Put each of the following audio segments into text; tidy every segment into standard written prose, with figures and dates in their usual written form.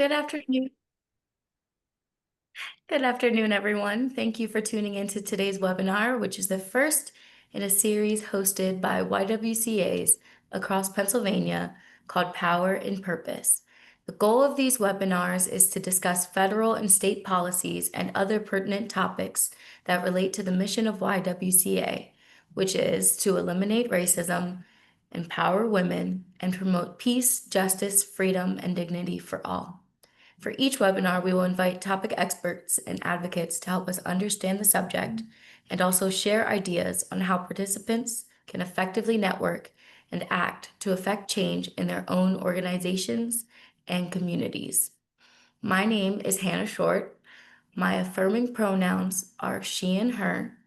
Good afternoon. Good afternoon, everyone. Thank you for tuning into today's webinar, which is the first in a series hosted by YWCAs across Pennsylvania called Power and Purpose. The goal of these webinars is to discuss federal and state policies and other pertinent topics that relate to the mission of YWCA, which is to eliminate racism, empower women, and promote peace, justice, freedom, and dignity for all. For each webinar, we will invite topic experts and advocates to help us understand the subject and also share ideas on how participants can effectively network and act to affect change in their own organizations and communities. My name is Hannah Short. My affirming pronouns are she and her,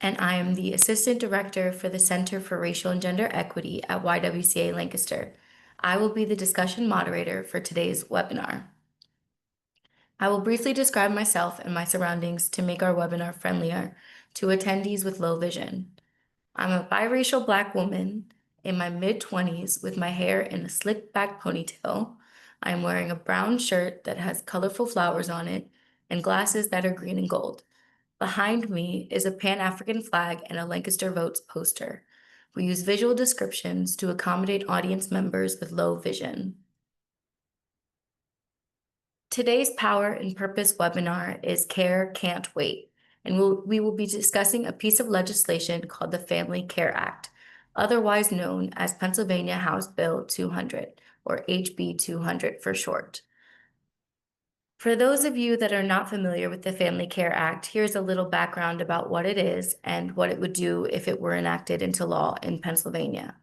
and I am the Assistant Director for the Center for Racial and Gender Equity at YWCA Lancaster. I will be the discussion moderator for today's webinar. I will briefly describe myself and my surroundings to make our webinar friendlier to attendees with low vision. I'm a biracial Black woman in my mid-20s with my hair in a slick back ponytail. I'm wearing a brown shirt that has colorful flowers on it and glasses that are green and gold. Behind me is a Pan-African flag and a Lancaster Votes poster. We use visual descriptions to accommodate audience members with low vision. Today's Power and Purpose webinar is Care Can't Wait, and we will be discussing a piece of legislation called the Family Care Act, otherwise known as Pennsylvania House Bill 200, or HB 200 for short. For those of you that are not familiar with the Family Care Act, here's a little background about what it is and what it would do if it were enacted into law in Pennsylvania.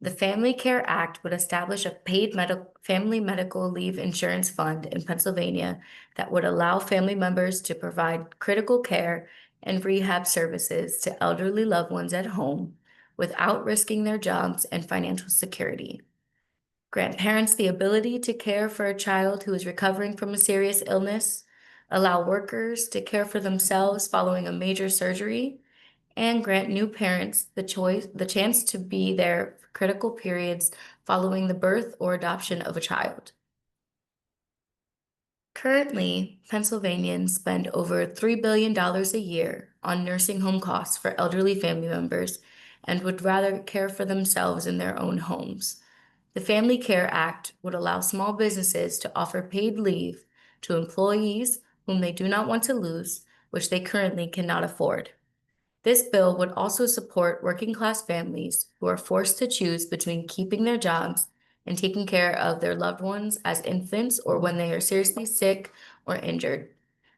The Family Care Act would establish a paid family medical leave insurance fund in Pennsylvania that would allow family members to provide critical care and rehab services to elderly loved ones at home without risking their jobs and financial security. Grant parents the ability to care for a child who is recovering from a serious illness, allow workers to care for themselves following a major surgery, and grant new parents the chance to be there for critical periods following the birth or adoption of a child. Currently, Pennsylvanians spend over $3 billion a year on nursing home costs for elderly family members and would rather care for themselves in their own homes. The Family Care Act would allow small businesses to offer paid leave to employees whom they do not want to lose, which they currently cannot afford. This bill would also support working-class families who are forced to choose between keeping their jobs and taking care of their loved ones as infants or when they are seriously sick or injured.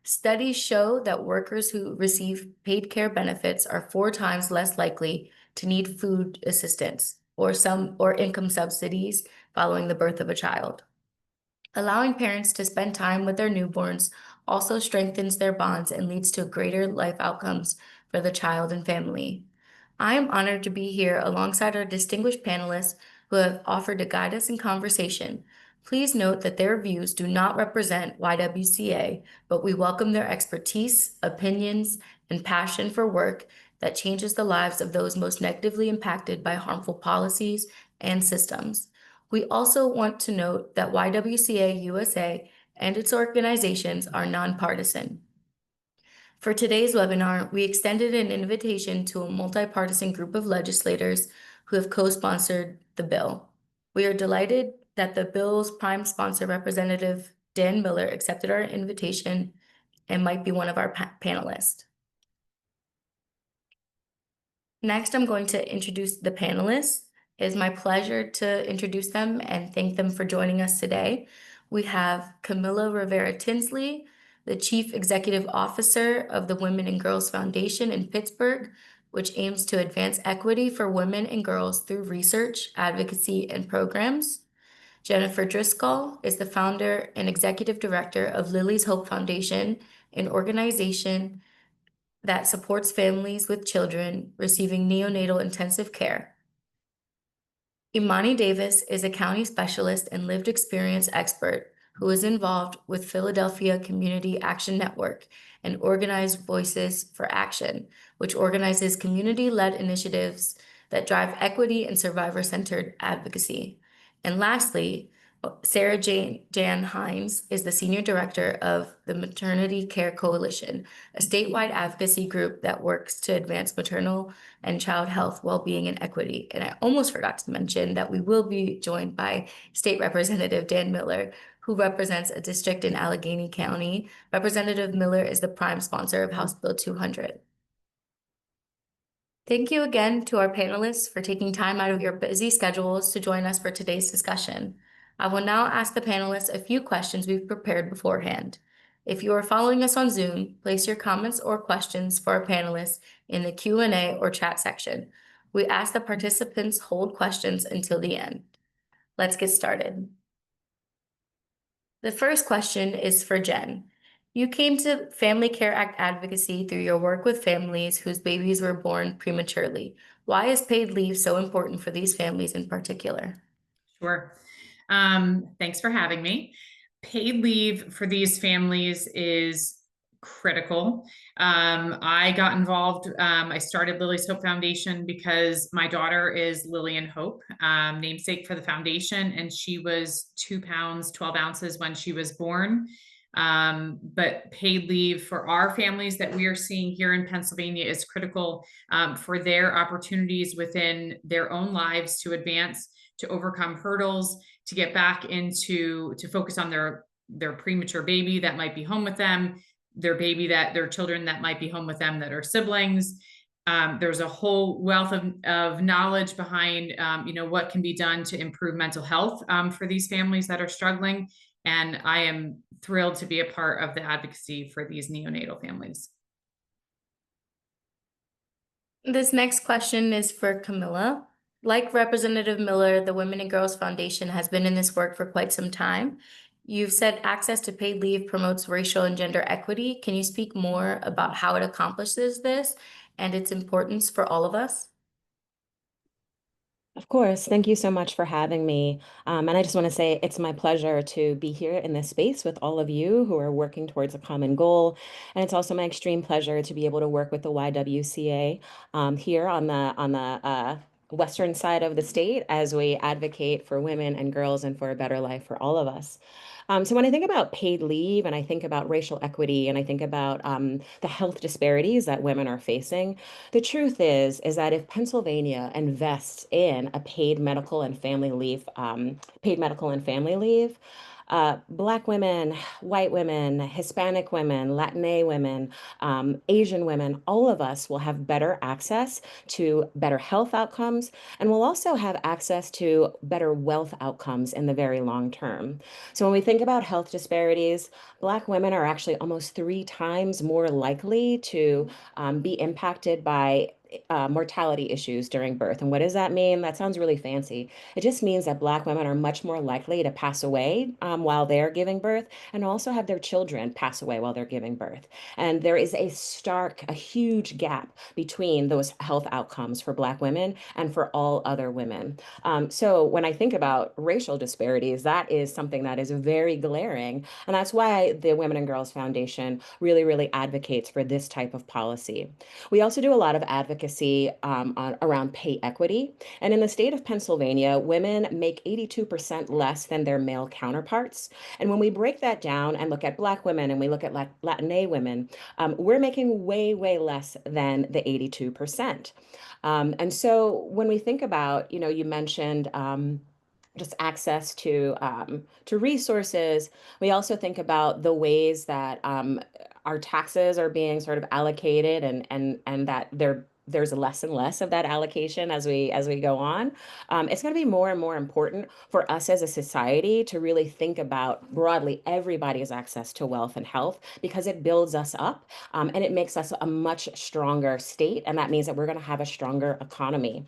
Studies show that workers who receive paid care benefits are 4 times less likely to need food assistance or income subsidies following the birth of a child. Allowing parents to spend time with their newborns also strengthens their bonds and leads to greater life outcomes for the child and family. I am honored to be here alongside our distinguished panelists who have offered to guide us in conversation. Please note that their views do not represent YWCA, but we welcome their expertise, opinions, and passion for work that changes the lives of those most negatively impacted by harmful policies and systems. We also want to note that YWCA USA and its organizations are nonpartisan. For today's webinar, we extended an invitation to a multi-partisan group of legislators who have co-sponsored the bill. We are delighted that the bill's prime sponsor, Representative Dan Miller, accepted our invitation and might be one of our panelists. Next, I'm going to introduce the panelists. It is my pleasure to introduce them and thank them for joining us today. We have Camilla Rivera Tinsley, the Chief Executive Officer of the Women and Girls Foundation in Pittsburgh, which aims to advance equity for women and girls through research, advocacy, and programs. Jennifer Driscoll is the founder and executive director of Lily's Hope Foundation, an organization that supports families with children receiving neonatal intensive care. Imani Davis is a county specialist and lived experience expert who is involved with Philadelphia Community Action Network and Organized Voices for Action, which organizes community-led initiatives that drive equity and survivor-centered advocacy. And lastly, Sarah Jan Hines is the Senior Director of the Maternity Care Coalition, a statewide advocacy group that works to advance maternal and child health, well-being, and equity. And I almost forgot to mention that we will be joined by State Representative Dan Miller, who represents a district in Allegheny County. Representative Miller is the prime sponsor of House Bill 200. Thank you again to our panelists for taking time out of your busy schedules to join us for today's discussion. I will now ask the panelists a few questions we've prepared beforehand. If you are following us on Zoom, place your comments or questions for our panelists in the Q&A or chat section. We ask that participants hold questions until the end. Let's get started. The first question is for Jen. You came to Family Care Act advocacy through your work with families whose babies were born prematurely. Why is paid leave so important for these families in particular? Sure. Thanks for having me. Paid leave for these families is critical. I got involved. I started Lily's Hope Foundation because my daughter is Lillian Hope, namesake for the foundation, and she was 2 pounds, 12 ounces when she was born. But paid leave for our families that we are seeing here in Pennsylvania is critical for their opportunities within their own lives to advance, to overcome hurdles, to get back into, to focus on their premature baby that might be home with them, their children that might be home with them that are siblings. There's a whole wealth of knowledge behind, what can be done to improve mental health for these families that are struggling. And I am thrilled to be a part of the advocacy for these neonatal families. This next question is for Camilla. Like Representative Miller, the Women and Girls Foundation has been in this work for quite some time. You've said access to paid leave promotes racial and gender equity. Can you speak more about how it accomplishes this and its importance for all of us? Of course. Thank you so much for having me. And I just want to say it's my pleasure to be here in this space with all of you who are working towards a common goal. And it's also my extreme pleasure to be able to work with the YWCA here on the western side of the state as we advocate for women and girls and for a better life for all of us. So when I think about paid leave and I think about racial equity and I think about the health disparities that women are facing, the truth is that if Pennsylvania invests in a paid medical and family leave, Black women, white women, Hispanic women, Latina women, Asian women, all of us will have better access to better health outcomes, and we'll also have access to better wealth outcomes in the very long term. So when we think about health disparities, Black women are actually almost 3 times more likely to be impacted by mortality issues during birth. And what does that mean? That sounds really fancy. It just means that Black women are much more likely to pass away while they're giving birth and also have their children pass away while they're giving birth. And there is a huge gap between those health outcomes for Black women and for all other women. So when I think about racial disparities, that is something that is very glaring. And that's why the Women and Girls Foundation really, really advocates for this type of policy. We also do a lot of advocacy around pay equity. And in the state of Pennsylvania, women make 82% less than their male counterparts. And when we break that down and look at Black women and we look at Latina women, we're making way, way less than the 82%. And so when we think about, you mentioned just access to resources. We also think about the ways that our taxes are being sort of allocated and that there's less and less of that allocation as we go on. It's going to be more and more important for us as a society to really think about broadly everybody's access to wealth and health because it builds us up and it makes us a much stronger state. And that means that we're going to have a stronger economy.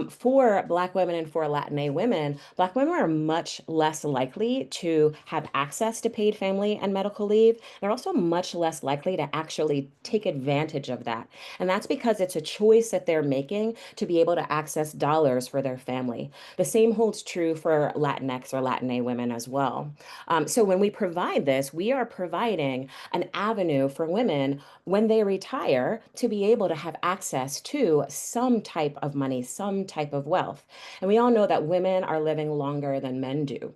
For Black women and for Latina women, Black women are much less likely to have access to paid family and medical leave. They're also much less likely to actually take advantage of that. And that's because it's a choice that they're making to be able to access dollars for their family. The same holds true for Latinx or Latina women as well. So when we provide this, we are providing an avenue for women when they retire to be able to have access to some type of money, some type of wealth. And we all know that women are living longer than men do.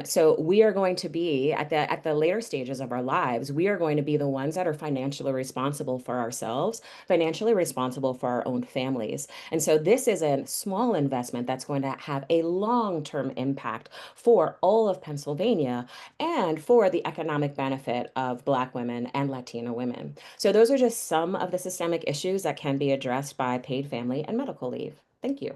So we are going to be at the later stages of our lives, we are going to be the ones that are financially responsible for ourselves, financially responsible for our own families. And so this is a small investment that's going to have a long-term impact for all of Pennsylvania and for the economic benefit of Black women and Latina women. So those are just some of the systemic issues that can be addressed by paid family and medical leave. Thank you.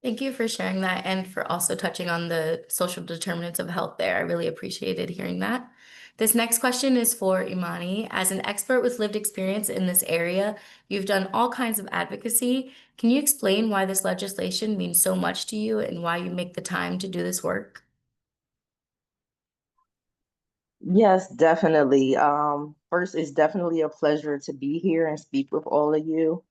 Thank you for sharing that and for also touching on the social determinants of health there. I really appreciated hearing that. This next question is for Imani. As an expert with lived experience in this area, you've done all kinds of advocacy. Can you explain why this legislation means so much to you and why you make the time to do this work? Yes, definitely. First, it's definitely a pleasure to be here and speak with all of you.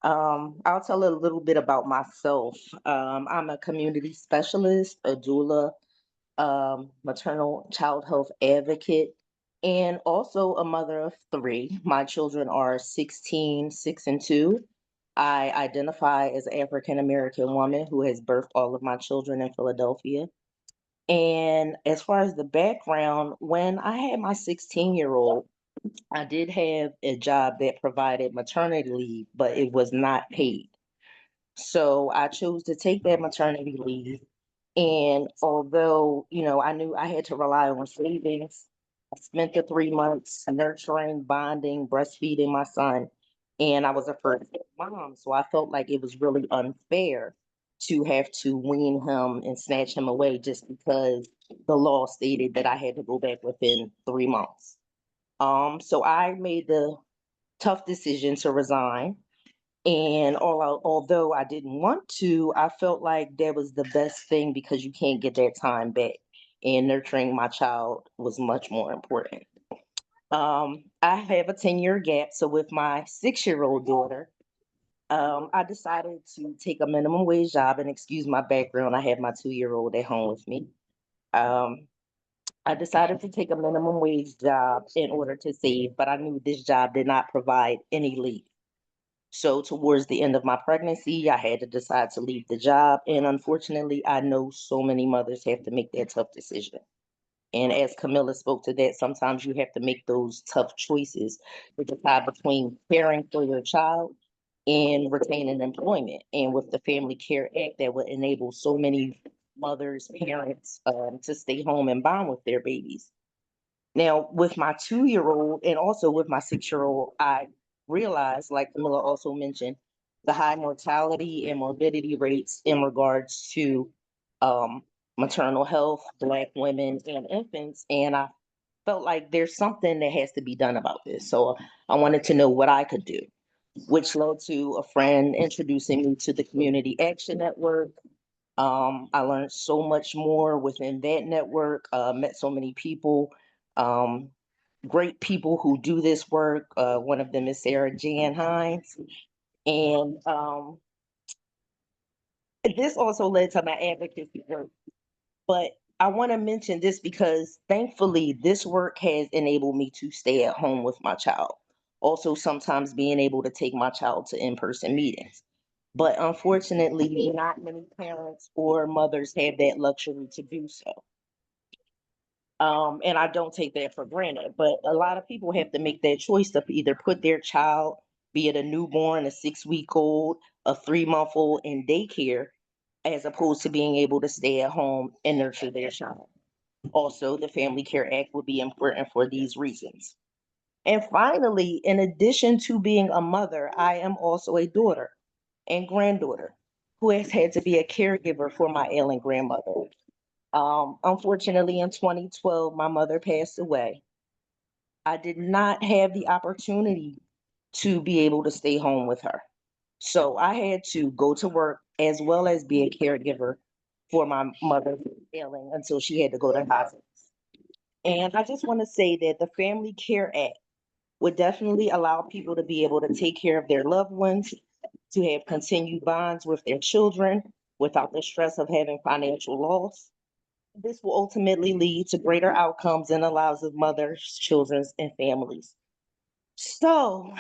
I'll tell a little bit about myself. I'm a community specialist, a doula, maternal child health advocate, and also a mother of three. My children are 16, 6, and 2. I identify as an African American woman who has birthed all of my children in Philadelphia. And as far as the background, when I had my 16-year-old, I did have a job that provided maternity leave, but it was not paid. So I chose to take that maternity leave. And although, I knew I had to rely on savings, I spent the 3 months nurturing, bonding, breastfeeding my son. And I was a first mom. So I felt like it was really unfair to have to wean him and snatch him away just because the law stated that I had to go back within 3 months. So I made the tough decision to resign. And although I didn't want to, I felt like that was the best thing because you can't get that time back. And nurturing my child was much more important. I have a 10-year gap. So with my 6-year-old daughter, I decided to take a minimum wage job. And excuse my background, I have my 2-year-old at home with me. Um, I decided to take a minimum wage job in order to save, but I knew this job did not provide any leave. So towards the end of my pregnancy, I had to decide to leave the job. And unfortunately, I know so many mothers have to make that tough decision. And as Camilla spoke to that, sometimes you have to make those tough choices to decide between caring for your child and retaining employment. And with the Family Care Act, that would enable so many mothers, parents to stay home and bond with their babies. Now, with my 2-year-old and also with my 6-year-old, I realized, like Camilla also mentioned, the high mortality and morbidity rates in regards to um, maternal health, Black women, and infants. And I felt like there's something that has to be done about this. So I wanted to know what I could do, which led to a friend introducing me to the Community Action Network. I learned so much more within that network, met so many people, um, great people who do this work. One of them is Sarah Jan Hines. And this also led to my advocacy work. But I want to mention this because thankfully, this work has enabled me to stay at home with my child. Also, sometimes being able to take my child to in person meetings. But unfortunately, not many parents or mothers have that luxury to do so. And I don't take that for granted, but a lot of people have to make that choice to either put their child, be it a newborn, a 6-week-old, a 3-month-old in daycare, as opposed to being able to stay at home and nurture their child. Also, the Family Care Act would be important for these reasons. And finally, in addition to being a mother, I am also a daughter and granddaughter who has had to be a caregiver for my ailing grandmother. Unfortunately, in 2012, my mother passed away. I did not have the opportunity to be able to stay home with her. So I had to go to work as well as be a caregiver for my mother ailing until she had to go to hospice. And I just want to say that the Family Care Act would definitely allow people to be able to take care of their loved ones to have continued bonds with their children without the stress of having financial loss. This will ultimately lead to greater outcomes in the lives of mothers, children, and families. So,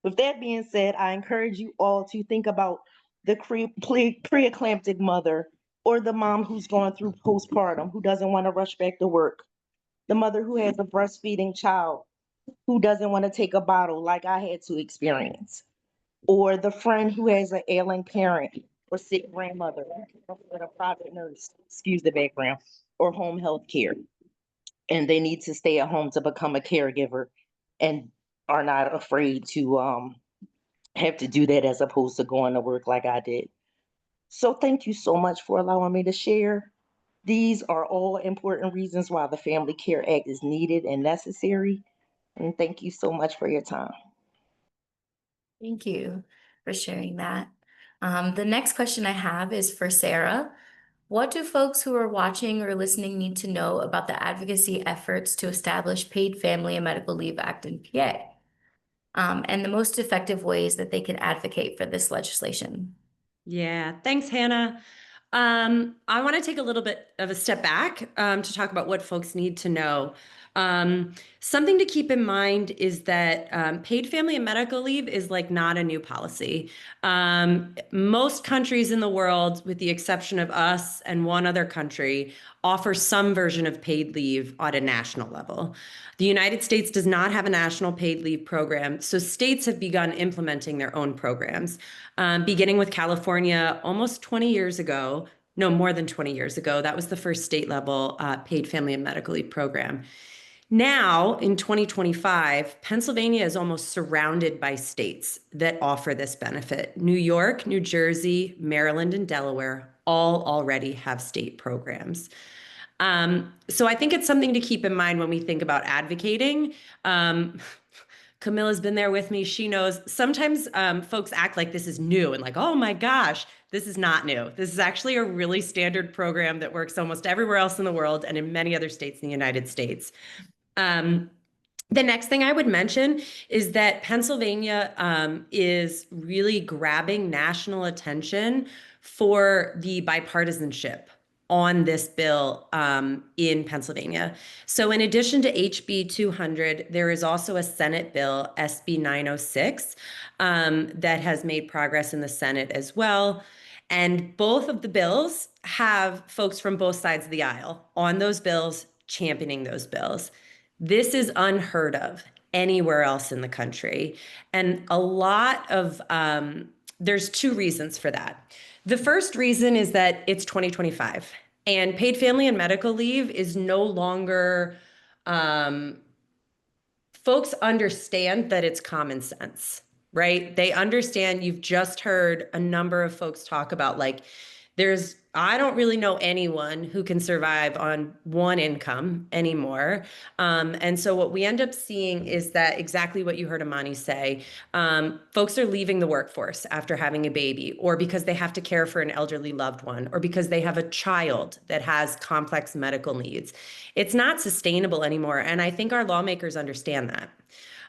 with that being said, I encourage you all to think about the preeclamptic mother, or the mom who's going through postpartum, who doesn't want to rush back to work, the mother who has a breastfeeding child, who doesn't want to take a bottle like I had to experience, or the friend who has an ailing parent or sick grandmother with a private nurse, excuse the background, or home health care, and they need to stay at home to become a caregiver and are not afraid to have to do that as opposed to going to work like I did. So thank you so much for allowing me to share. These are all important reasons why the Family Care Act is needed and necessary. And thank you so much for your time. Thank you for sharing that. The next question I have is for Sarah. What do folks who are watching or listening need to know about the advocacy efforts to establish Paid Family and Medical Leave Act in PA? And the most effective ways that they can advocate for this legislation? Yeah, thanks, Hannah. I want to take a little bit of a step back to talk about what folks need to know. Something to keep in mind is that paid family and medical leave is like not a new policy. Most countries in the world, with the exception of us and one other country, offer some version of paid leave on a national level. The United States does not have a national paid leave program, so states have begun implementing their own programs, beginning with California almost 20 years ago. No, more than 20 years ago. That was the first state level paid family and medical leave program. Now, in 2025, Pennsylvania is almost surrounded by states that offer this benefit. New York, New Jersey, Maryland, and Delaware all already have state programs. So I think it's something to keep in mind when we think about advocating. Camilla's been there with me. She knows sometimes folks act like this is new and like, oh my gosh, this is not new. This is actually a really standard program that works almost everywhere else in the world and in many other states in the United States. The next thing I would mention is that Pennsylvania is really grabbing national attention for the bipartisanship on this bill in Pennsylvania. So in addition to HB 200, there is also a Senate bill, SB 906, that has made progress in the Senate as well. And both of the bills have folks from both sides of the aisle on those bills, championing those bills. This is unheard of anywhere else in the country. And a lot of, there's two reasons for that. The first reason is that it's 2025 and paid family and medical leave is no longer, folks understand that it's common sense, right? They understand. You've just heard a number of folks talk about like, I don't really know anyone who can survive on one income anymore. And so what we end up seeing is that exactly what you heard Amani say, folks are leaving the workforce after having a baby, or because they have to care for an elderly loved one, or because they have a child that has complex medical needs. It's not sustainable anymore. And I think our lawmakers understand that.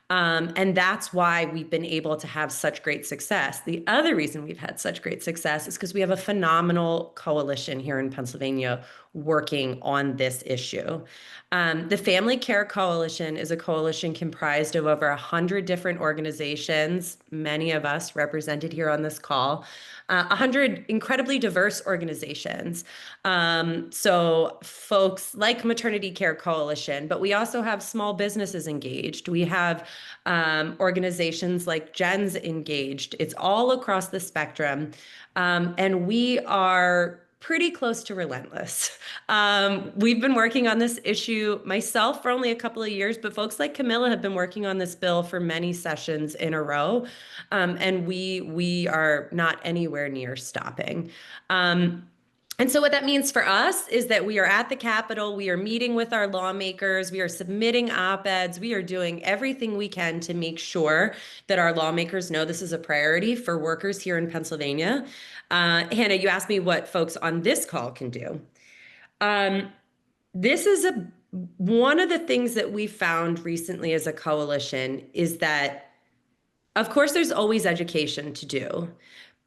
And that's why we've been able to have such great success. The other reason we've had such great success is because we have a phenomenal coalition here in Pennsylvania working on this issue. The Family Care Coalition is a coalition comprised of over 100 different organizations, many of us represented here on this call, 100 incredibly diverse organizations. So folks like Maternity Care Coalition, but we also have small businesses engaged. We have organizations like Jen's engaged. It's all across the spectrum. And we are pretty close to relentless. We've been working on this issue myself for only a couple of years, but folks like Camilla have been working on this bill for many sessions in a row. And we are not anywhere near stopping. And so what that means for us is that we are at the Capitol, we are meeting with our lawmakers, we are submitting op-eds, we are doing everything we can to make sure that our lawmakers know this is a priority for workers here in Pennsylvania. Hannah, you asked me what folks on this call can do. This is one of the things that we found recently as a coalition is that Of course, there's always education to do,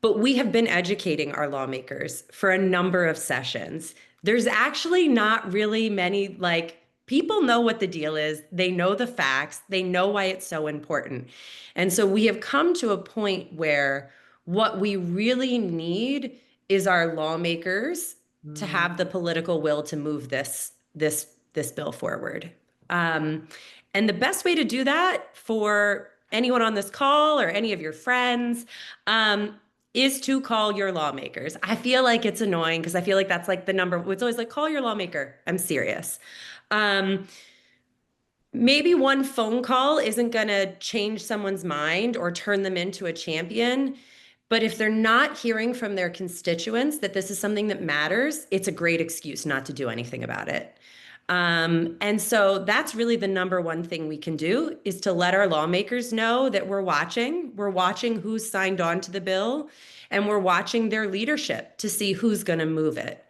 but we have been educating our lawmakers for a number of sessions. There's actually not really many, like, people know what the deal is. They know the facts. They know why it's so important. And so we have come to a point where what we really need is our lawmakers to have the political will to move this bill forward. And the best way to do that for anyone on this call or any of your friends is to call your lawmakers. I feel like it's annoying because I feel like that's like the number. It's always like, call your lawmaker. I'm serious. Maybe one phone call isn't going to change someone's mind or turn them into a champion. But if they're not hearing from their constituents that this is something that matters, it's a great excuse not to do anything about it. And so that's really the number one thing we can do, is to let our lawmakers know that we're watching. We're watching who's signed on to the bill, and we're watching their leadership to see who's going to move it.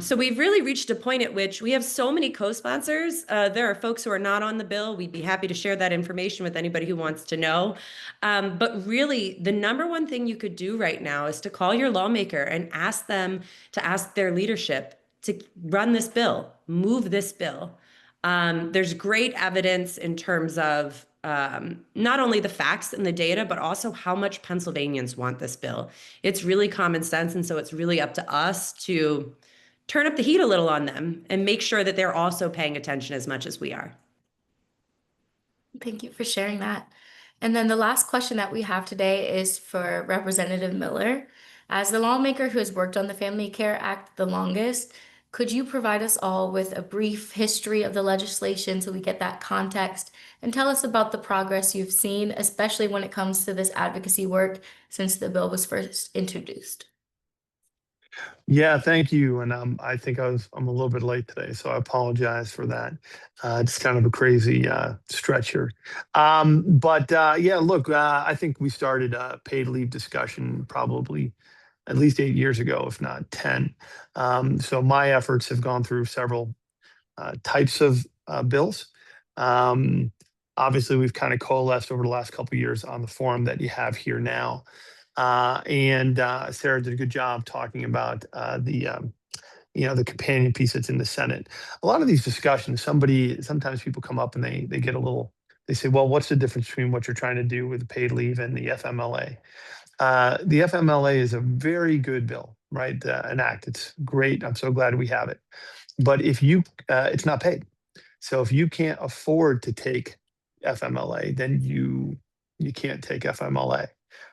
So we've really reached a point at which we have so many co-sponsors. There are folks who are not on the bill. We'd be happy to share that information with anybody who wants to know. But really, the number one thing you could do right now is to call your lawmaker and ask them to ask their leadership to run this bill, move this bill. There's great evidence in terms of not only the facts and the data, but also how much Pennsylvanians want this bill. It's really common sense. And so it's really up to us to turn up the heat a little on them and make sure that they're also paying attention as much as we are. Thank you for sharing that. And then the last question that we have today is for Representative Miller. As the lawmaker who has worked on the Family Care Act the longest, could you provide us all with a brief history of the legislation so we get that context, and tell us about the progress you've seen, especially when it comes to this advocacy work since the bill was first introduced? Yeah, thank you. And I think I'm a little bit late today, so I apologize for that. It's kind of a crazy stretch here. Yeah, look, I think we started a paid leave discussion probably at least 8 years ago, if not 10. So my efforts have gone through several types of bills. Obviously, we've kind of coalesced over the last couple of years on the form that you have here now. Sarah did a good job talking about the companion piece that's in the Senate. A lot of these discussions, sometimes people come up and they get a little, they say, well, what's the difference between what you're trying to do with the paid leave and the FMLA? The FMLA is a very good bill, right? An act. It's great. I'm so glad we have it. But it's not paid. So if you can't afford to take FMLA, then you can't take FMLA.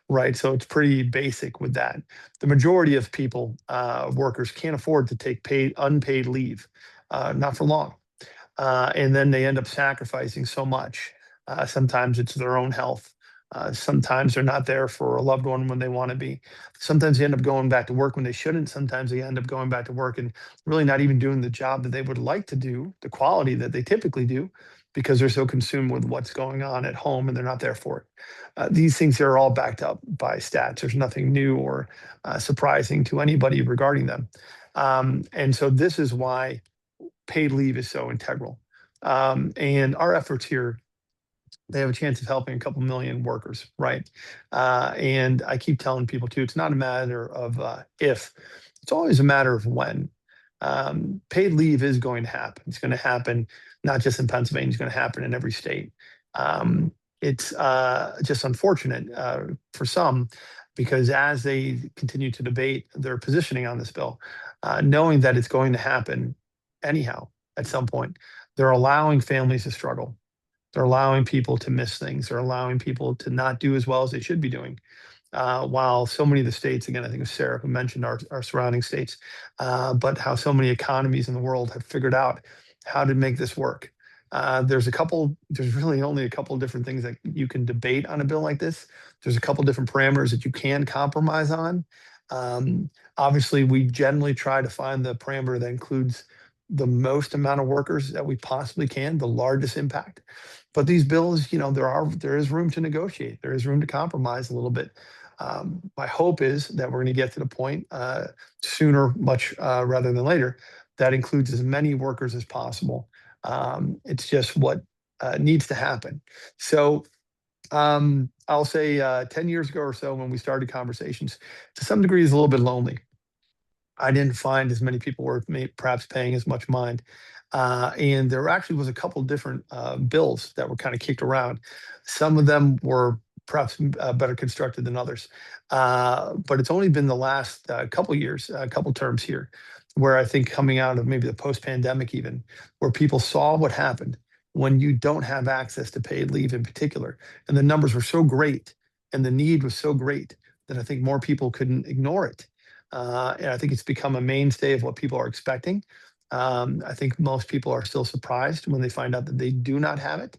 Right. So it's pretty basic with that. The majority of people, workers, can't afford to take unpaid leave, not for long. And then they end up sacrificing so much. Sometimes it's their own health. Sometimes they're not there for a loved one when they want to be. Sometimes they end up going back to work when they shouldn't. Sometimes they end up going back to work and really not even doing the job that they would like to do, the quality that they typically do, because they're so consumed with what's going on at home and they're not there for it. These things are all backed up by stats. There's nothing new or surprising to anybody regarding them. And so this is why paid leave is so integral. And our efforts here, they have a chance of helping a couple million workers, right? And I keep telling people too, it's not a matter of if, it's always a matter of when. Paid leave is going to happen. It's going to happen not just in Pennsylvania, it's going to happen in every state. It's just unfortunate for some, because as they continue to debate their positioning on this bill, knowing that it's going to happen anyhow at some point, they're allowing families to struggle. They're allowing people to miss things. They're allowing people to not do as well as they should be doing. While so many of the states, again, I think it was Sarah who mentioned our surrounding states, but how so many economies in the world have figured out how to make this work. There's really only a couple of different things that you can debate on a bill like this. There's a couple of different parameters that you can compromise on. Obviously, we generally try to find the parameter that includes the most amount of workers that we possibly can, the largest impact. But these bills, there is room to negotiate. There is room to compromise a little bit. My hope is that we're going to get to the point sooner, much rather than later, that includes as many workers as possible. It's just what needs to happen. So I'll say 10 years ago or so when we started conversations, to some degree, is a little bit lonely. I didn't find as many people were perhaps paying as much mind. And there actually was a couple different bills that were kind of kicked around. Some of them were perhaps better constructed than others. But it's only been the last couple years, a couple terms here, where I think coming out of maybe the post-pandemic even, where people saw what happened when you don't have access to paid leave in particular. And the numbers were so great and the need was so great that I think more people couldn't ignore it. And I think it's become a mainstay of what people are expecting. I think most people are still surprised when they find out that they do not have it.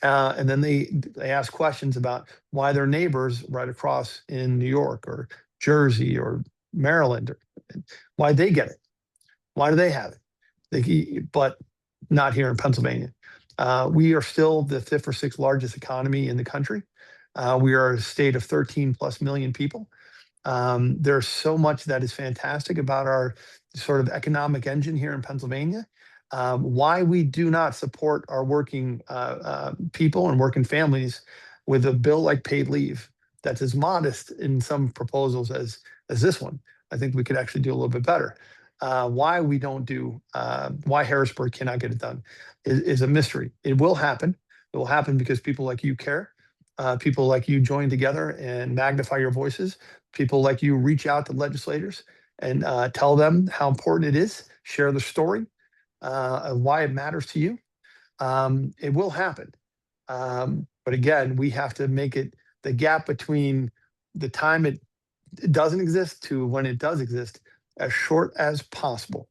And then they ask questions about why their neighbors right across in New York or Jersey or Maryland, why they get it. Why do they have it? But not here in Pennsylvania. We are still the 5th or 6th largest economy in the country. We are a state of 13 plus million people. There's so much that is fantastic about our sort of economic engine here in Pennsylvania. Why we do not support our working people and working families with a bill like paid leave that's as modest in some proposals as this one. I think we could actually do a little bit better. Why we don't do, why Harrisburg cannot get it done is a mystery. It will happen. It will happen because people like you care. People like you join together and magnify your voices. People like you reach out to legislators and tell them how important it is, share the story of why it matters to you. It will happen. But again, we have to make it the gap between the time it doesn't exist to when it does exist as short as possible,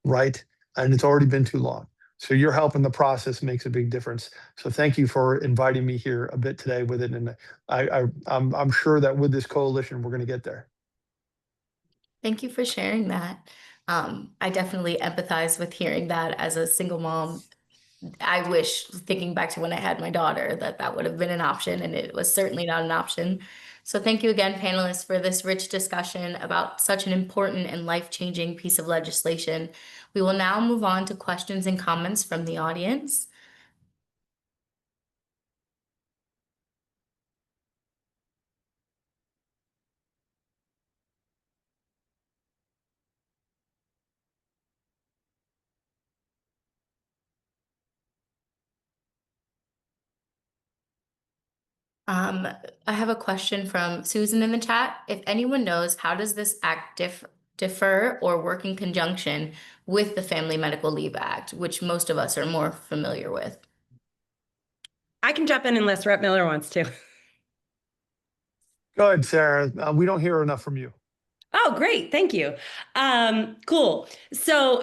right? And it's already been too long. So your help in the process makes a big difference. So thank you for inviting me here a bit today with it. And I'm sure that with this coalition, we're going to get there. Thank you for sharing that. I definitely empathize with hearing that as a single mom. I wish, thinking back to when I had my daughter, that would have been an option, and it was certainly not an option. So thank you again, panelists, for this rich discussion about such an important and life-changing piece of legislation. We will now move on to questions and comments from the audience. I have a question from Susan in the chat. If anyone knows, how does this act differ or work in conjunction with the Family Medical Leave Act, which most of us are more familiar with? I can jump in unless Rep Miller wants to. Go ahead, Sarah. We don't hear enough from you. Oh, great. Thank you. Cool. So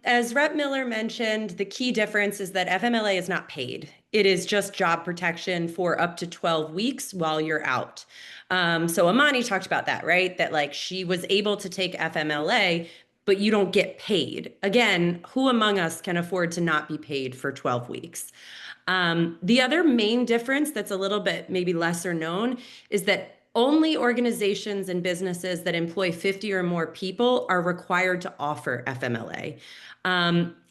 as Rep Miller mentioned, the key difference is that FMLA is not paid. It is just job protection for up to 12 weeks while you're out. So Amani talked about that, right? That like she was able to take FMLA, but you don't get paid. Again, who among us can afford to not be paid for 12 weeks? The other main difference that's a little bit maybe lesser known is that only organizations and businesses that employ 50 or more people are required to offer FMLA.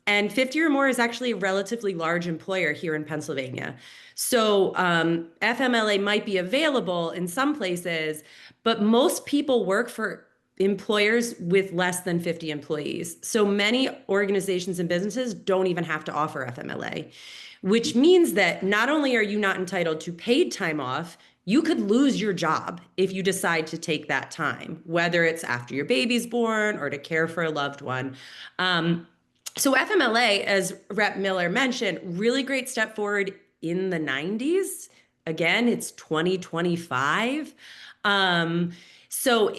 And 50 or more is actually a relatively large employer here in Pennsylvania. So FMLA might be available in some places, but most people work for employers with less than 50 employees. So many organizations and businesses don't even have to offer FMLA, which means that not only are you not entitled to paid time off, you could lose your job if you decide to take that time, whether it's after your baby's born or to care for a loved one. So FMLA, as Rep Miller mentioned, really great step forward in the 90s. Again, it's 2025. So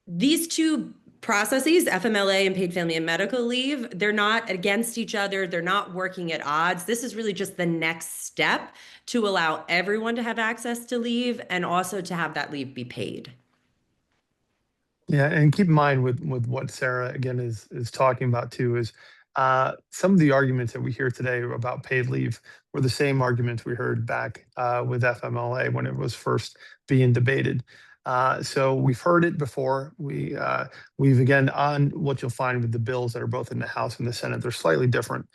these two processes, FMLA and paid family and medical leave, they're not against each other. They're not working at odds. This is really just the next step to allow everyone to have access to leave and also to have that leave be paid. Yeah, and keep in mind with what Sarah again is talking about too is some of the arguments that we hear today about paid leave were the same arguments we heard back with FMLA when it was first being debated. So we've heard it before. We've again on what you'll find with the bills that are both in the House and the Senate. They're slightly different,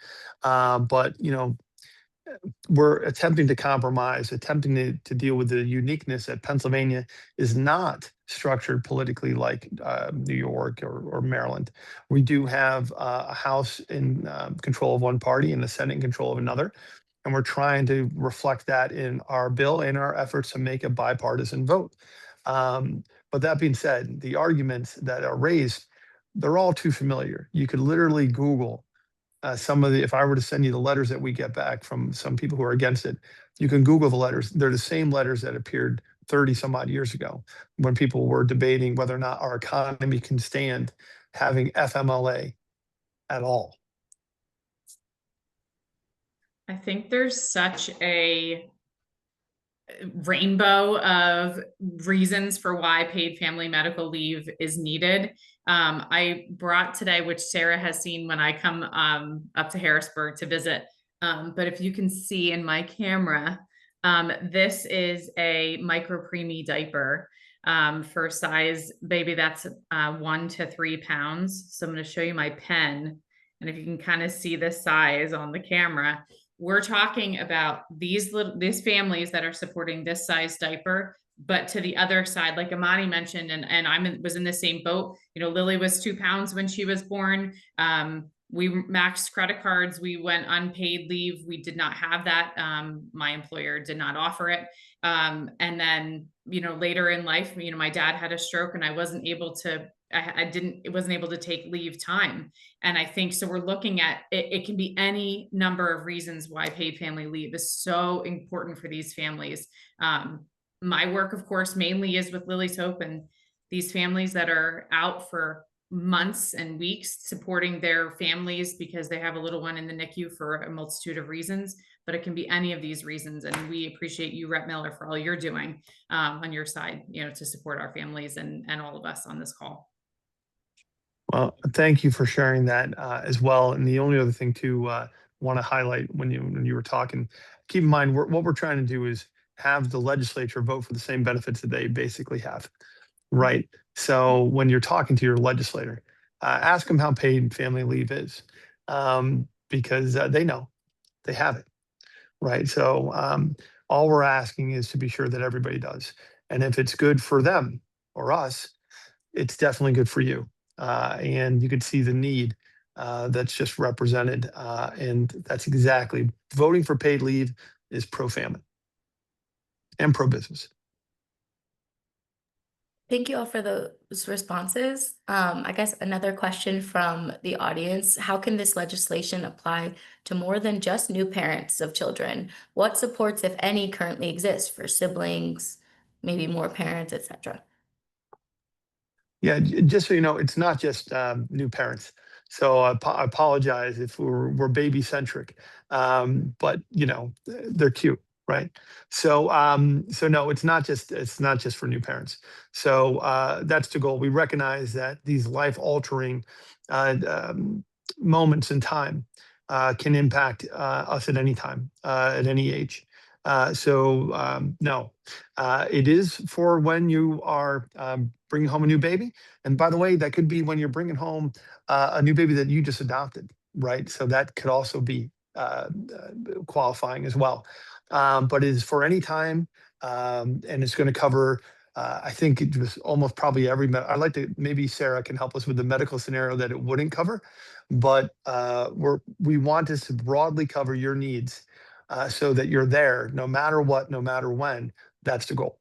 but you know, we're attempting to compromise, attempting to deal with the uniqueness that Pennsylvania is not structured politically like New York or Maryland. We do have a House in control of one party and the Senate in control of another. And we're trying to reflect that in our bill and our efforts to make a bipartisan vote. But that being said, the arguments that are raised, they're all too familiar. You could literally Google some of the, if I were to send you the letters that we get back from some people who are against it, you can Google the letters. They're the same letters that appeared 30 some odd years ago when people were debating whether or not our economy can stand having FMLA at all. I think there's such a rainbow of reasons for why paid family medical leave is needed. I brought today, which Sarah has seen when I come up to Harrisburg to visit. But if you can see in my camera, this is a micro preemie diaper for size baby that's 1 to 3 pounds. So I'm going to show you my pen. And if you can kind of see the size on the camera, we're talking about these families that are supporting this size diaper. But to the other side, like Amani mentioned, and was in the same boat. You know, Lily was 2 pounds when she was born. We maxed credit cards. We went unpaid leave. We did not have that. My employer did not offer it. And then, you know, later in life, you know, my dad had a stroke and I wasn't able to wasn't able to take leave time. And I think, so we're looking at it, it can be any number of reasons why paid family leave is so important for these families. My work, of course, mainly is with Lily's Hope and these families that are out for months and weeks supporting their families because they have a little one in the NICU for a multitude of reasons, but it can be any of these reasons. And we appreciate you, Rep Miller, for all you're doing on your side, you know, to support our families and all of us on this call. Well, thank you for sharing that as well. And the only other thing to want to highlight when you were talking, keep in mind what we're trying to do is have the legislature vote for the same benefits that they basically have, right? So when you're talking to your legislator, ask them how paid family leave is, because they know, they have it, right? So all we're asking is to be sure that everybody does. And if it's good for them or us, it's definitely good for you. And you can see the need that's just represented. And that's exactly, voting for paid leave is pro-family and pro-business. Thank you all for those responses. I guess another question from the audience: how can this legislation apply to more than just new parents of children? What supports, if any, currently exist for siblings, maybe more parents, etc.? Yeah, just so you know, it's not just new parents. So I apologize if we're baby centric, but you know, they're cute, right? So so no, it's not just for new parents. So that's the goal. We recognize that these life altering moments in time can impact us at any time, at any age. No, it is for when you are bringing home a new baby. And by the way, that could be when you're bringing home a new baby that you just adopted, right? So that could also be qualifying as well. But it is for any time, and it's going to cover, I think it was almost probably every, I'd like to, maybe Sarah can help us with the medical scenario that it wouldn't cover, but we want this to broadly cover your needs so that you're there no matter what, no matter when. That's the goal.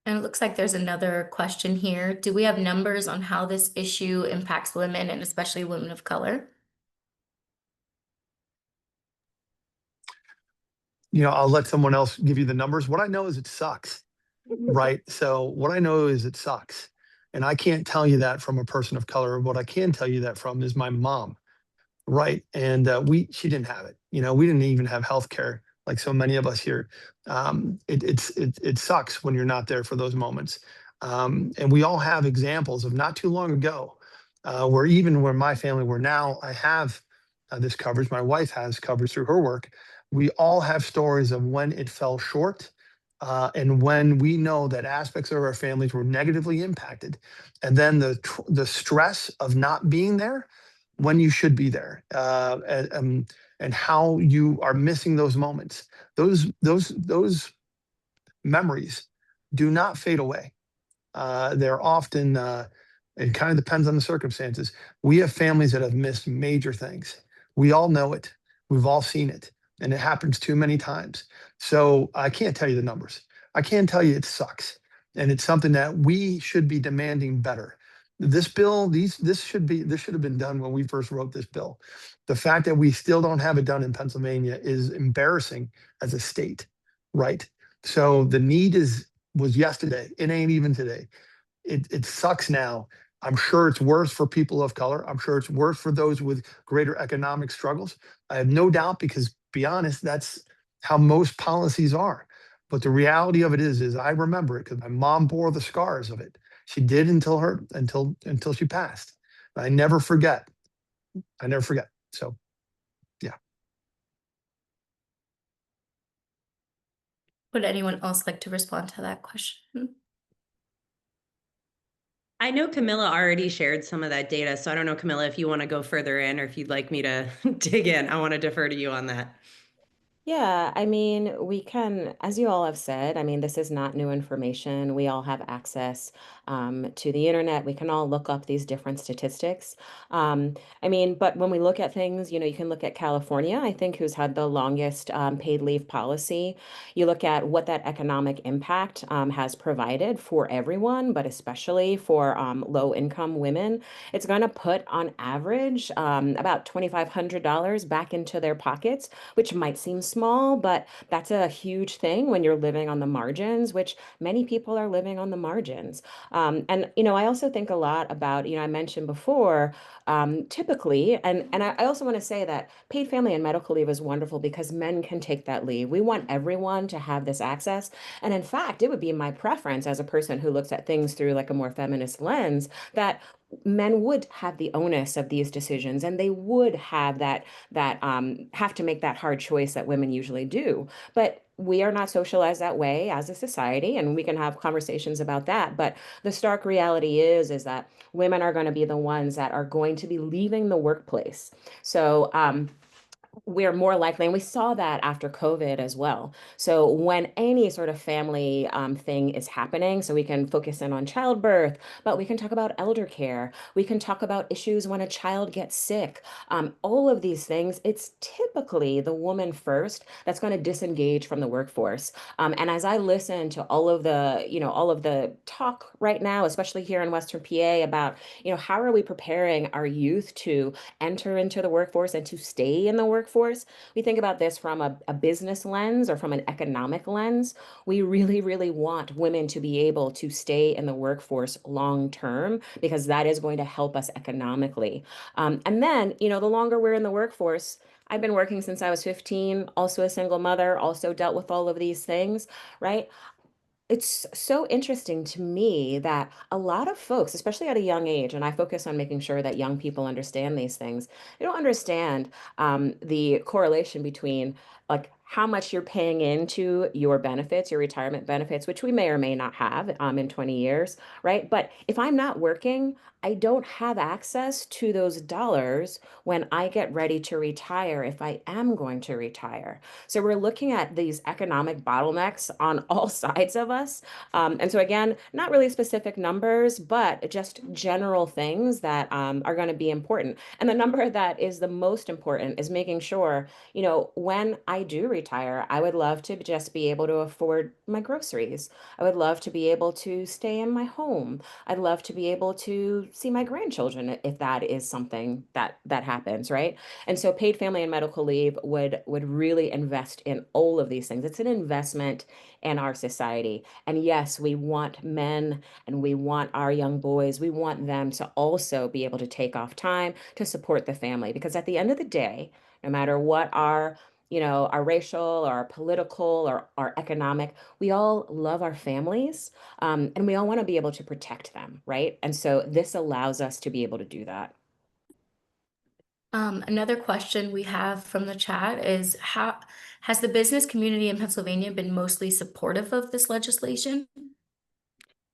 And it looks like there's another question here. Do we have numbers on how this issue impacts women, and especially women of color? You know, I'll let someone else give you the numbers. What I know is it sucks, right? So what I know is it sucks. And I can't tell you that from a person of color. What I can tell you that from is my mom, right? And she didn't have it. You know, we didn't even have health care like so many of us here. It sucks when you're not there for those moments. And we all have examples of not too long ago where even where my family, where now I have this coverage, my wife has coverage through her work. We all have stories of when it fell short and when we know that aspects of our families were negatively impacted. And then the stress of not being there when you should be there. and how you are missing those moments. Those memories do not fade away. They're often, it kind of depends on the circumstances. We have families that have missed major things. We all know it. We've all seen it, and it happens too many times. So I can't tell you the numbers. I can tell you it sucks, and it's something that we should be demanding better. This bill, this should have been done when we first wrote this bill. The fact that we still don't have it done in Pennsylvania is embarrassing as a state, right? So the need was yesterday. It ain't even today. It sucks now. I'm sure it's worse for people of color. I'm sure it's worse for those with greater economic struggles. I have no doubt, because, be honest, that's how most policies are. But the reality of it is I remember it because my mom bore the scars of it. She did until she passed. I never forget. I never forget. So, yeah. Would anyone else like to respond to that question? I know Camilla already shared some of that data, so I don't know, Camilla, if you want to go further in or if you'd like me to dig in. I want to defer to you on that. Yeah, I mean, we can, as you all have said, I mean, this is not new information. We all have access to the internet. We can all look up these different statistics. I mean, but when we look at things, you can look at California, I think, who's had the longest paid leave policy. You look at what that economic impact has provided for everyone, but especially for low-income women. It's going to put, on average, about $2,500 back into their pockets, which might seem small, but that's a huge thing when you're living on the margins, which many people are living on the margins. And, I also think a lot about, I mentioned before, typically, and I also want to say that paid family and medical leave is wonderful because men can take that leave. We want everyone to have this access. And in fact, it would be my preference as a person who looks at things through like a more feminist lens that men would have the onus of these decisions, and they would have have to make that hard choice that women usually do. But we are not socialized that way as a society, and we can have conversations about that. But the stark reality is that women are going to be the ones that are going to be leaving the workplace. So we're more likely, and we saw that after COVID as well. So when any sort of family thing is happening, so we can focus in on childbirth, but we can talk about elder care. We can talk about issues when a child gets sick. All of these things, it's typically the woman first that's going to disengage from the workforce. And as I listen to all of the talk right now, especially here in Western PA, about, how are we preparing our youth to enter into the workforce and to stay in the workforce? We think about this from a business lens or from an economic lens. We really, really want women to be able to stay in the workforce long term because that is going to help us economically. And then, the longer we're in the workforce, I've been working since I was 15, also a single mother, also dealt with all of these things, right? It's so interesting to me that a lot of folks, especially at a young age, and I focus on making sure that young people understand these things, they don't understand the correlation between like how much you're paying into your benefits, your retirement benefits, which we may or may not have in 20 years, right? But if I'm not working, I don't have access to those dollars when I get ready to retire, if I am going to retire. So we're looking at these economic bottlenecks on all sides of us. And so again, not really specific numbers, but just general things that are going to be important. And the number that is the most important is making sure, when I do retire, I would love to just be able to afford my groceries. I would love to be able to stay in my home. I'd love to be able to see my grandchildren if that is something that happens, right? And so paid family and medical leave would really invest in all of these things. It's an investment in our society. And yes, we want men and we want our young boys, we want them to also be able to take off time to support the family. Because at the end of the day, no matter what our racial or our political or our economic, we all love our families, and we all want to be able to protect them, right? And so this allows us to be able to do that. Another question we have from the chat is, how has the business community in Pennsylvania been mostly supportive of this legislation?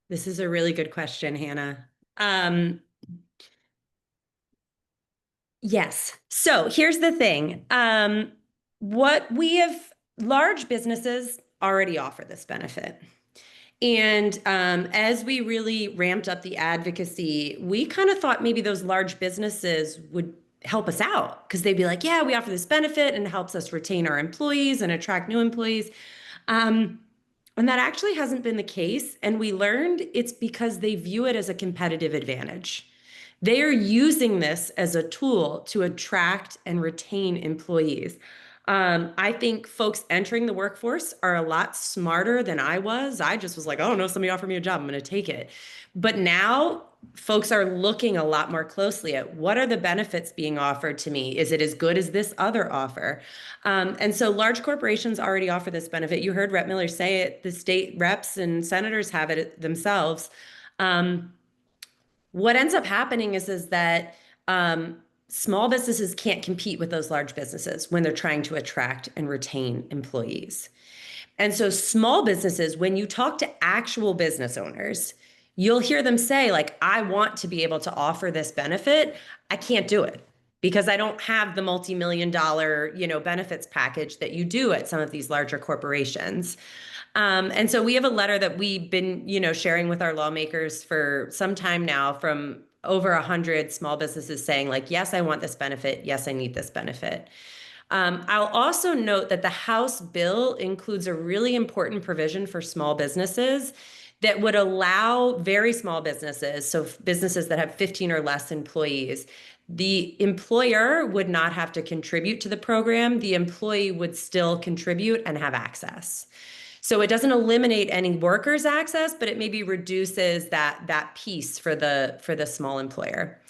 This is a really good question, Hannah. Yes. So here's the thing. Large businesses already offer this benefit. And as we really ramped up the advocacy, we kind of thought maybe those large businesses would help us out because they'd be like, yeah, we offer this benefit and it helps us retain our employees and attract new employees. And that actually hasn't been the case. And we learned it's because they view it as a competitive advantage. They are using this as a tool to attract and retain employees. I think folks entering the workforce are a lot smarter than I was. I just was like, oh no, somebody offered me a job, I'm going to take it. But now folks are looking a lot more closely at what are the benefits being offered to me? Is it as good as this other offer? And so large corporations already offer this benefit. You heard Rep Miller say it, the state reps and senators have it themselves. What ends up happening is that small businesses can't compete with those large businesses when they're trying to attract and retain employees. And so small businesses, when you talk to actual business owners, you'll hear them say, like, I want to be able to offer this benefit. I can't do it because I don't have the multi-million-dollar, benefits package that you do at some of these larger corporations. And so we have a letter that we've been, sharing with our lawmakers for some time now from over 100 small businesses saying, like, yes, I want this benefit. Yes, I need this benefit. I'll also note that the House bill includes a really important provision for small businesses that would allow very small businesses, so businesses that have 15 or less employees, the employer would not have to contribute to the program. The employee would still contribute and have access. So it doesn't eliminate any workers' access, but it maybe reduces that piece for the small employer.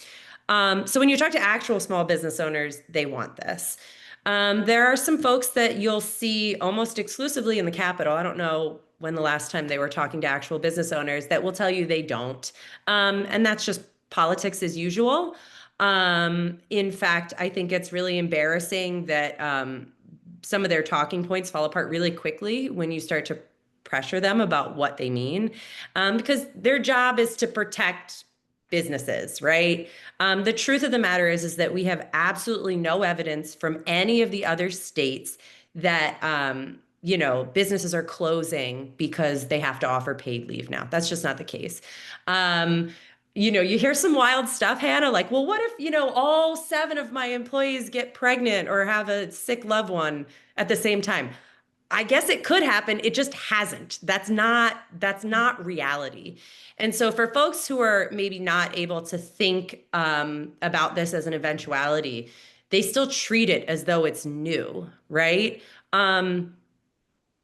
So when you talk to actual small business owners, they want this. There are some folks that you'll see almost exclusively in the Capitol. I don't know when the last time they were talking to actual business owners that will tell you they don't. And that's just politics as usual. In fact, I think it's really embarrassing that some of their talking points fall apart really quickly when you start to pressure them about what they mean, because their job is to protect businesses, right? The truth of the matter is that we have absolutely no evidence from any of the other states that, businesses are closing because they have to offer paid leave now. That's just not the case. You hear some wild stuff, Hannah, like, well, what if, all 7 of my employees get pregnant or have a sick loved one at the same time? I guess it could happen. It just hasn't. That's not reality. And so for folks who are maybe not able to think about this as an eventuality, they still treat it as though it's new, right?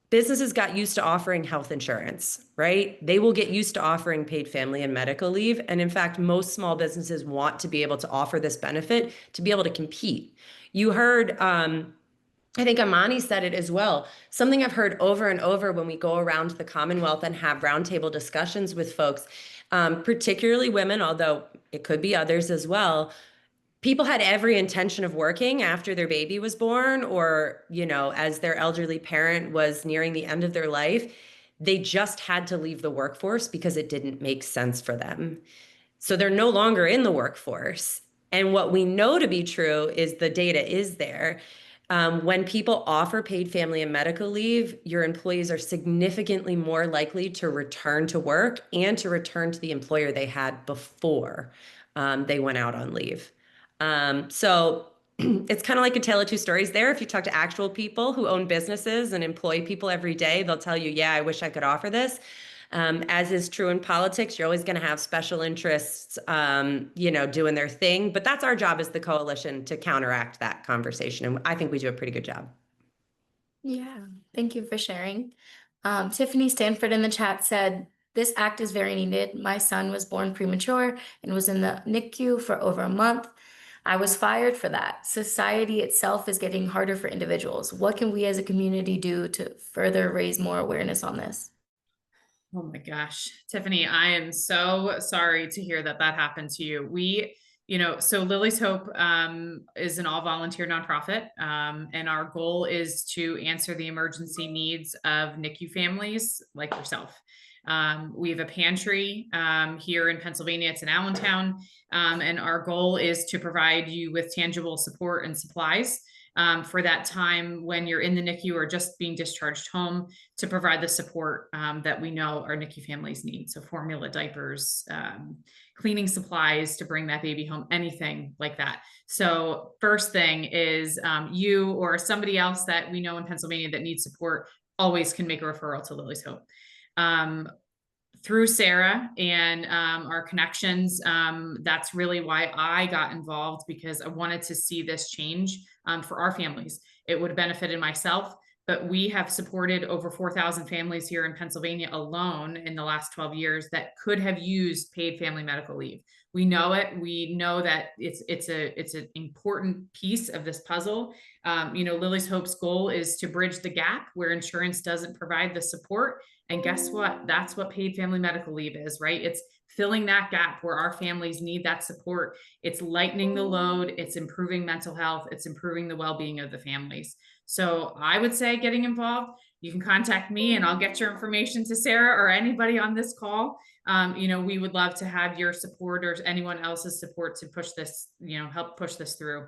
Businesses got used to offering health insurance, right? They will get used to offering paid family and medical leave. And in fact, most small businesses want to be able to offer this benefit to be able to compete. You heard, I think Amani said it as well. Something I've heard over and over when we go around the Commonwealth and have roundtable discussions with folks, particularly women, although it could be others as well. People had every intention of working after their baby was born or, as their elderly parent was nearing the end of their life. They just had to leave the workforce because it didn't make sense for them. So they're no longer in the workforce. And what we know to be true is the data is there. When people offer paid family and medical leave, your employees are significantly more likely to return to work and to return to the employer they had before they went out on leave. So it's kind of like a tale of two stories there. If you talk to actual people who own businesses and employ people every day, they'll tell you, yeah, I wish I could offer this. As is true in politics, you're always going to have special interests, doing their thing. But that's our job as the coalition to counteract that conversation. And I think we do a pretty good job. Yeah, thank you for sharing. Tiffany Stanford in the chat said, this act is very needed. My son was born premature and was in the NICU for over a month. I was fired for that. Society itself is getting harder for individuals. What can we as a community do to further raise more awareness on this? Oh my gosh, Tiffany, I am so sorry to hear that happened to you. So Lily's Hope is an all volunteer nonprofit. And our goal is to answer the emergency needs of NICU families like yourself. We have a pantry here in Pennsylvania. It's in Allentown. And our goal is to provide you with tangible support and supplies for that time when you're in the NICU or just being discharged home, to provide the support that we know our NICU families need. So formula, diapers, cleaning supplies to bring that baby home, anything like that. So first thing is you or somebody else that we know in Pennsylvania that needs support always can make a referral to Lily's Hope. Through Sarah and our connections, that's really why I got involved, because I wanted to see this change for our families. It would have benefited myself, but we have supported over 4,000 families here in Pennsylvania alone in the last 12 years that could have used paid family medical leave. We know it. We know that it's an important piece of this puzzle. Lily's Hope's goal is to bridge the gap where insurance doesn't provide the support. And guess what? That's what paid family medical leave is, right? It's filling that gap where our families need that support. It's lightening the load. It's improving mental health. It's improving the well-being of the families. So I would say getting involved. You can contact me and I'll get your information to Sarah or anybody on this call. We would love to have your support or anyone else's support to push this, help push this through.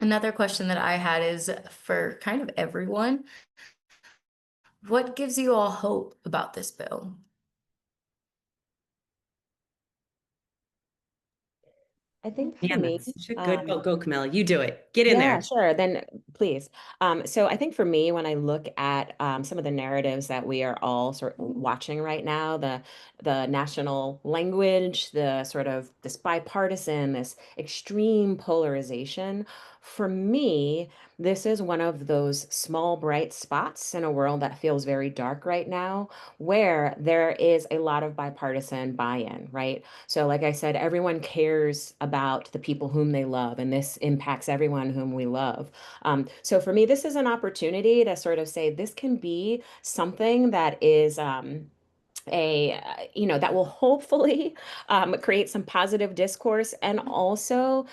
Another question that I had is for kind of everyone. What gives you all hope about this bill? I think for Man, me, that's such a good, go Camilla, you do it. Get in yeah, there. sure. Then please. So I think for me, when I look at some of the narratives that we are all sort of watching right now, the national language, the sort of this bipartisan, this extreme polarization, for me, this is one of those small bright spots in a world that feels very dark right now, where there is a lot of bipartisan buy-in, right? So like I said, everyone cares about the people whom they love, and this impacts everyone whom we love. So for me, this is an opportunity to sort of say this can be something that is that will hopefully create some positive discourse, and also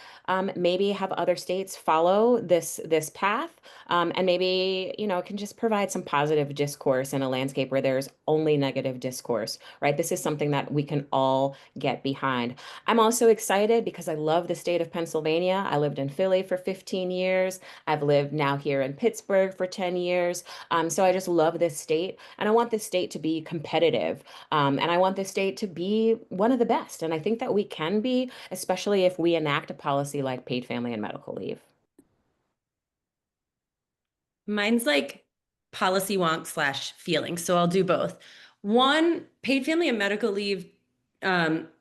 maybe have other states follow this path, and maybe it can just provide some positive discourse in a landscape where there's only negative discourse, right? This is something that we can all get behind. I'm also excited because I love the state of Pennsylvania. I lived in Philly for 15 years. I've lived now here in Pittsburgh for 10 years. So I just love this state, and I want this state to be competitive. And I want this state to be one of the best. And I think that we can be, especially if we enact a policy like paid family and medical leave. Mine's like policy wonk / feeling. So I'll do both. One, paid family and medical leave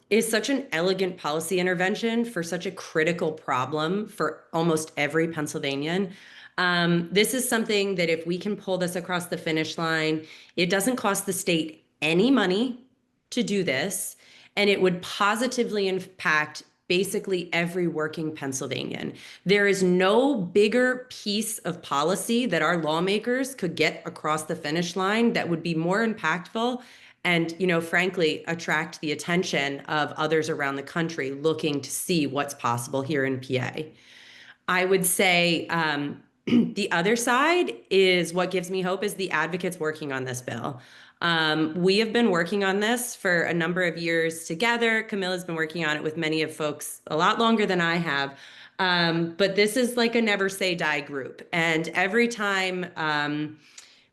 is such an elegant policy intervention for such a critical problem for almost every Pennsylvanian. This is something that if we can pull this across the finish line, it doesn't cost the state any money to do this, and it would positively impact basically every working Pennsylvanian. There is no bigger piece of policy that our lawmakers could get across the finish line that would be more impactful and, frankly, attract the attention of others around the country looking to see what's possible here in PA. I would say the other side is what gives me hope is the advocates working on this bill. We have been working on this for a number of years together. Camilla's been working on it with many of folks a lot longer than I have. But this is like a never say die group. And every time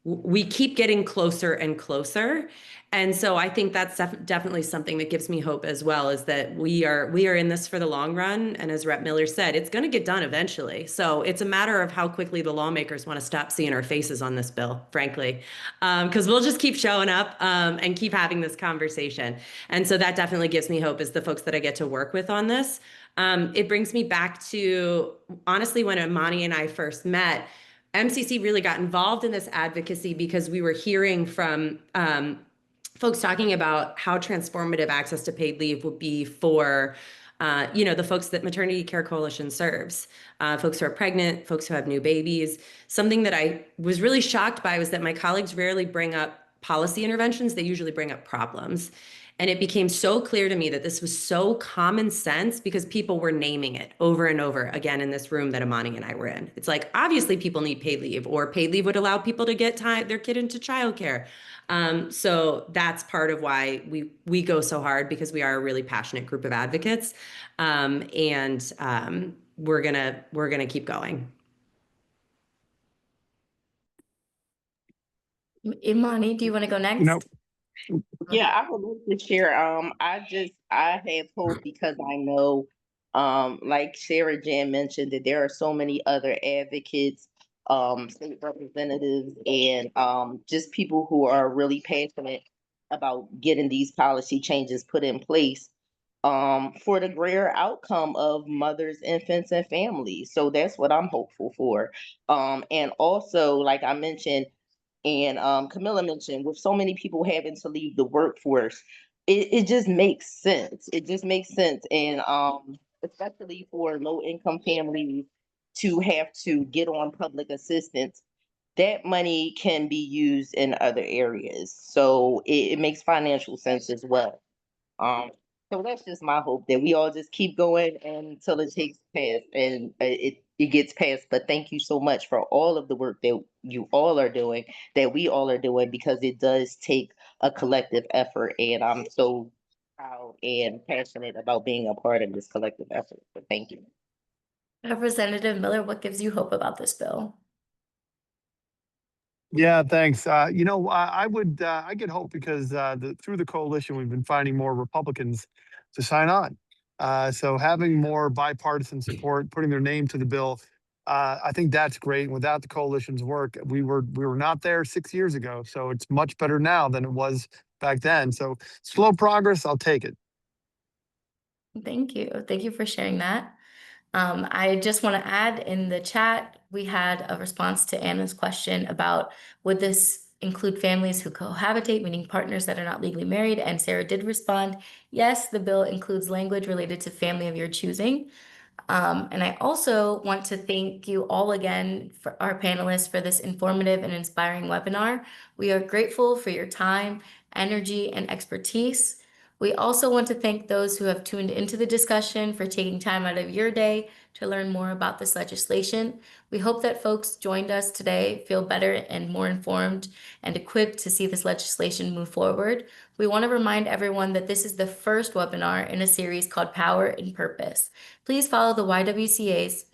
we keep getting closer and closer. And so I think that's definitely something that gives me hope as well, is that we are in this for the long run. And as Rep. Miller said, it's going to get done eventually. So it's a matter of how quickly the lawmakers want to stop seeing our faces on this bill, frankly, because we'll just keep showing up and keep having this conversation. And so that definitely gives me hope, is the folks that I get to work with on this. It brings me back to, honestly, when Imani and I first met, MCC really got involved in this advocacy because we were hearing from folks talking about how transformative access to paid leave would be for the folks that Maternity Care Coalition serves, folks who are pregnant, folks who have new babies. Something that I was really shocked by was that my colleagues rarely bring up policy interventions. They usually bring up problems. And it became so clear to me that this was so common sense because people were naming it over and over again in this room that Amani and I were in. It's like, obviously people need paid leave, or paid leave would allow people to get their kid into childcare. So that's part of why we go so hard, because we are a really passionate group of advocates. We're gonna keep going. Imani, do you want to go next? You know, Yeah, I would like to share. I have hope because I know, like Sarah Jan mentioned, that there are so many other advocates, state representatives, and just people who are really passionate about getting these policy changes put in place, for the greater outcome of mothers, infants, and families. So that's what I'm hopeful for. And also, like I mentioned, and Camilla mentioned, with so many people having to leave the workforce, it just makes sense. It just makes sense. And especially for low income families to have to get on public assistance, that money can be used in other areas. So it makes financial sense as well. Um, so that's just my hope, that we all just keep going until it takes past and it gets passed. But thank you so much for all of the work that you all are doing, that we all are doing, because it does take a collective effort. And I'm so proud and passionate about being a part of this collective effort. So thank you. Representative Miller, what gives you hope about this bill? yeah, thanks. I get hope because through the coalition, we've been finding more Republicans to sign on. So having more bipartisan support, putting their name to the bill, I think that's great. Without the coalition's work, we were not there 6 years ago. So it's much better now than it was back then. So slow progress, I'll take it. Thank you. Thank you for sharing that. I just want to add, in the chat, we had a response to Anna's question about, would this include families who cohabitate, meaning partners that are not legally married? And Sarah did respond, yes, the bill includes language related to family of your choosing. And I also want to thank you all again, for our panelists, for this informative and inspiring webinar. We are grateful for your time, energy, and expertise. We also want to thank those who have tuned into the discussion for taking time out of your day to learn more about this legislation. We hope that folks joined us today feel better and more informed and equipped to see this legislation move forward. We want to remind everyone that this is the first webinar in a series called Power and Purpose. Please follow the YWCA's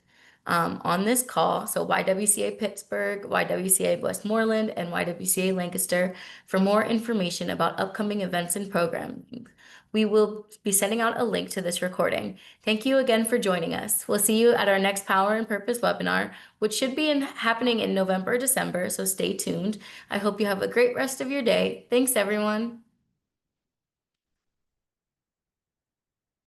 on this call, so YWCA Pittsburgh, YWCA Westmoreland, and YWCA Lancaster, for more information about upcoming events and programming. We will be sending out a link to this recording. Thank you again for joining us. We'll see you at our next Power and Purpose webinar, which should be happening in November or December, so stay tuned. I hope you have a great rest of your day. Thanks, everyone.